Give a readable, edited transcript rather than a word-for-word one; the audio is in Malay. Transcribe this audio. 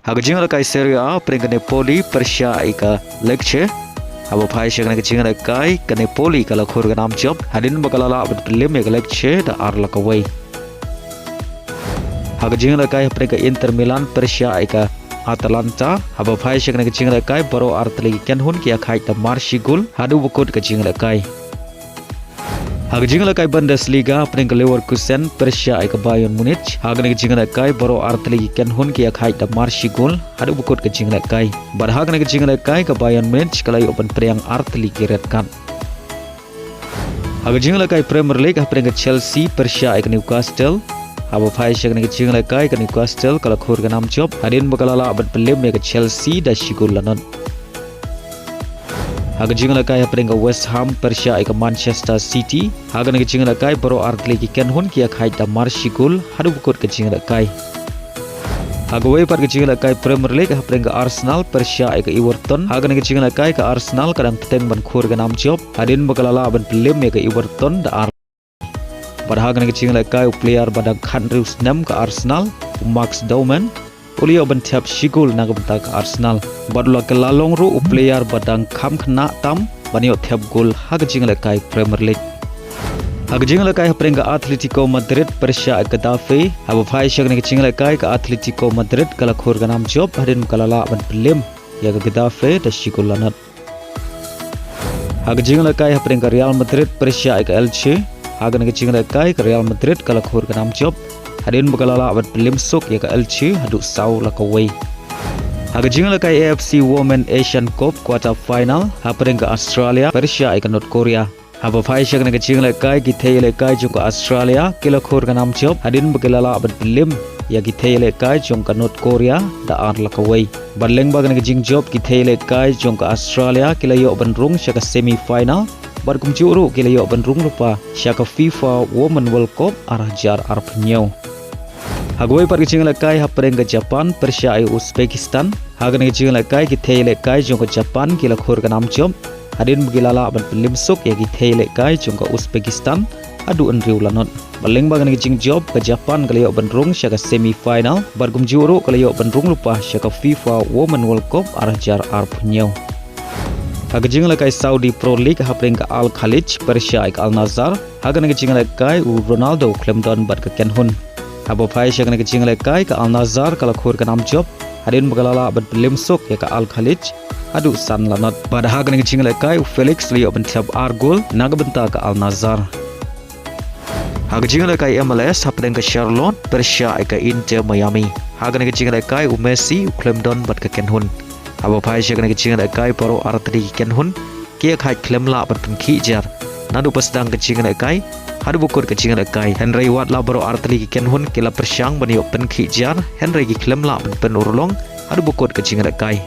Haga jinga la kai Serie A peringkat Napoli Persia ika Lecce. Aba pai syang nak jinga la kai ke Napoli kala khur ganam job. Hadin bakalala abad Khlem ika Lecce da arla kawai. Haga jinga la kai peringkat Inter Milan Persia ika Atalanta. Aba pai syang nak jinga la kai baro artli kenhun ki Iakhait da Marsigul hadu bukut ke jinga la kai. Haga jinga la kai Bundesliga peringkat Leverkusen Persia ika Bayern Munich. Haga nak jinga la kai baro artli kenhun ki Iakhait da Marsigul hadu bukut ke jinga la kai. Bar haga nak jinga la kai ke Bayern Munich kalai open priang artli kiretkan. Haga jinga la kai Premier League peringkat Chelsea Persia ika Newcastle. Aba pai syang nak jinga la kai ke Newcastle kala khur ganam job. Hadin bakalala abad Khlem ke Chelsea da Sigul lanon. Haga jinga la kai peringkat West Ham Persia ika Manchester City. Haga nak jinga la kai baro artli ki kenhun ki Iakhait da Marsigul hadu bukut ke jinga la kai. Haga wei par ke jinga la kai Premier League peringkat Arsenal Persia ika Everton. Haga nak jinga la kai ke Arsenal kadang peteng ban khur ganam job. Hadin bakalala abad Khlem ke Everton da pada haga nak jinga la kai player badang Khyrwit ke Arsenal Max Dauman. Ulio bentiap Sigul naga bentak Arsenal. Badula ke lalong ru player badang Kham kena tam banio tiap gol haga jinga la kai Premier League. Haga jinga la kai peringkat Atletico Madrid Persia ika Getafe. Aba pai syang nak jinga la kai ke Atletico Madrid kala khur ganam job. Hadin kalala ban Khlem ya ke Getafe da Sigul lanat. Haga jinga la kai peringkat Real Madrid Persia ika Elche. Haga nak jinga la kai ke Real Madrid kala khur ganam job. Hadin bakalala abad Khlem sok ya ke Elche hadu sau la kawai. Haga jinga la kai AFC Women Asian Cup quarter final peringkat Australia Persia ika North Korea. Aba pai syang nak jinga la kai ki thei la kai jong Australia kila khur ganam job. Hadin bakalala abad Khlem ya ki thei la kai jong North Korea da ar la kawai. Baleng bag nak jing job ki thei la kai jong Australia kila yo ban rung syaka semi final. Bar kumjuru kila yo ban rung lupa syaka FIFA Women World Cup arah jar ar penyau. Hagoi par ke jinga la kai peringkat Japan Persia ika Uzbekistan. Haga nak jinga la kai ki thei la kai jong Japan kila khur ganam job. Hadin bagilala ban Khlem sok ya ki thei la kai jong Uzbekistan adu enriu lanot. Baleng bag nak jing job ke Japan kala yo ban rung syaka semi final. Bar kumjuru kala yo ban rung lupa syaka FIFA Women World Cup arah jar ar penyau. Haga jinga la kai Saudi Pro League peringkat Al Khalij Persia ika Alnassr. Haga nak jinga la kai Ronaldo Khlem don bat ke kenhun. Aba pai syang nak jinga la kai ke Alnassr kala khur ganam job. Hadin bakalala abad Khlem sok ya ke Al Khalij adu san lanot. Pada haga nak jinga la kai Felix liyo bentiap argol naga benta ke Alnassr. Haga jinga la kai MLS peringkat Charlotte Persia ika Intermiami. Haga nak jinga la kai Messi Khlem don bat ke kenhun. Aba pai syang nak jinga la kai paro artri kenhun ki Iakhait Khlem la bat pen khijar. Nadu pasdang ke jinga la kai hadu bukur ke jinga la kai. Henry wat la baro artli ki kenhun kila persyang banio pen khijar. Henry ki Khlem la pen urlong hadu bukur ke jinga la kai.